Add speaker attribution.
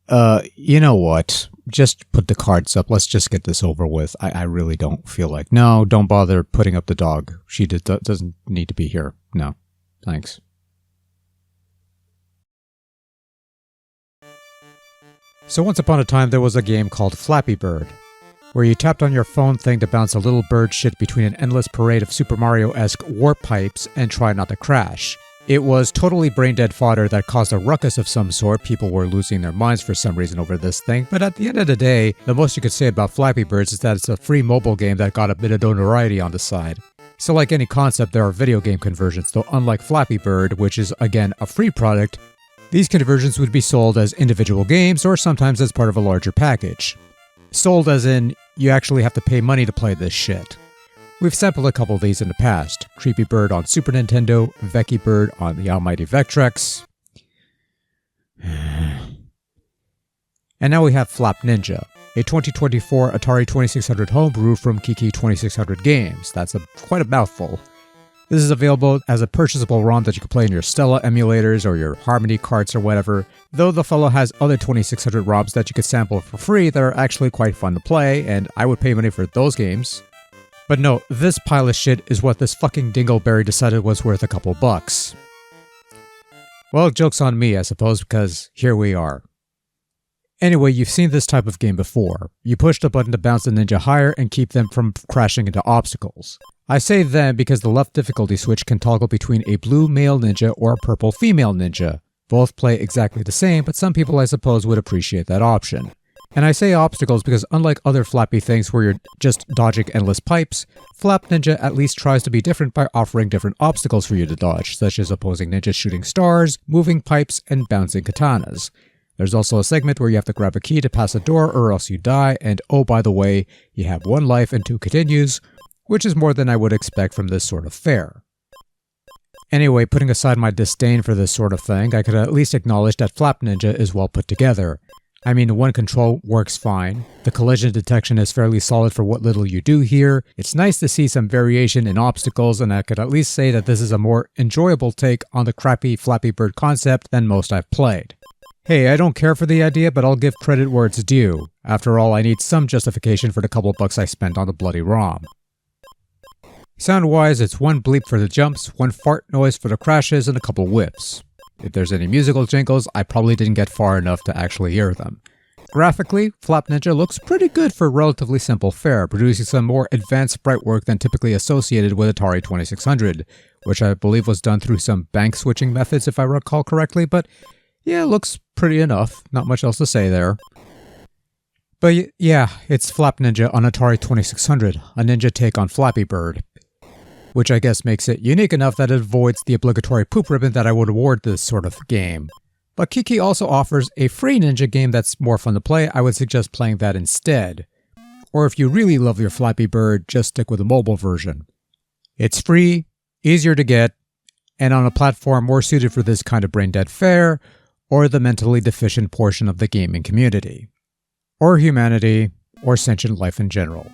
Speaker 1: You know what? Just put the cards up. Let's just get this over with. I really don't feel like... No, don't bother putting up the dog. She doesn't need to be here. No. Thanks. So once upon a time, there was a game called Flappy Bird, where you tapped on your phone thing to bounce a little bird shit between an endless parade of Super Mario-esque warp pipes and try not to crash. It was totally brain-dead fodder that caused a ruckus of some sort. People were losing their minds for some reason over this thing, but at the end of the day, the most you could say about Flappy Birds is that it's a free mobile game that got a bit of notoriety on the side. So like any concept, there are video game conversions, though unlike Flappy Bird, which is again a free product, these conversions would be sold as individual games or sometimes as part of a larger package. Sold as in, you actually have to pay money to play this shit. We've sampled a couple of these in the past. Creepy Bird on Super Nintendo, Vecchi Bird on the almighty Vectrex. And now we have Flap Ninja, a 2024 Atari 2600 homebrew from Kiki 2600 Games. That's quite a mouthful. This is available as a purchasable ROM that you can play in your Stella emulators or your Harmony carts or whatever, though the fellow has other 2600 ROMs that you could sample for free that are actually quite fun to play, and I would pay money for those games. But no, this pile of shit is what this fucking dingleberry decided was worth a couple bucks. Well, joke's on me, I suppose, because here we are. Anyway, you've seen this type of game before. You push the button to bounce the ninja higher and keep them from crashing into obstacles. I say them because the left difficulty switch can toggle between a blue male ninja or a purple female ninja. Both play exactly the same, but some people I suppose would appreciate that option. And I say obstacles because unlike other Flappy things where you're just dodging endless pipes, Flap Ninja at least tries to be different by offering different obstacles for you to dodge, such as opposing ninjas shooting stars, moving pipes, and bouncing katanas. There's also a segment where you have to grab a key to pass a door or else you die, and oh by the way, you have 1 life and 2 continues, which is more than I would expect from this sort of fare. Anyway, putting aside my disdain for this sort of thing, I could at least acknowledge that Flap Ninja is well put together. I mean, the one control works fine, the collision detection is fairly solid for what little you do here, it's nice to see some variation in obstacles, and I could at least say that this is a more enjoyable take on the crappy Flappy Bird concept than most I've played. Hey, I don't care for the idea, but I'll give credit where it's due. After all, I need some justification for the couple bucks I spent on the bloody ROM. Sound-wise, it's 1 bleep for the jumps, 1 fart noise for the crashes, and a couple whips. If there's any musical jingles, I probably didn't get far enough to actually hear them. Graphically, Flap Ninja looks pretty good for relatively simple fare, producing some more advanced sprite work than typically associated with Atari 2600, which I believe was done through some bank switching methods if I recall correctly, but yeah, it looks pretty enough, not much else to say there. But yeah, it's Flap Ninja on Atari 2600, a ninja take on Flappy Bird, which I guess makes it unique enough that it avoids the obligatory poop ribbon that I would award this sort of game. But Kiki also offers a free ninja game that's more fun to play. I would suggest playing that instead. Or if you really love your Flappy Bird, just stick with the mobile version. It's free, easier to get, and on a platform more suited for this kind of brain-dead fare, or the mentally deficient portion of the gaming community. Or humanity, or sentient life in general.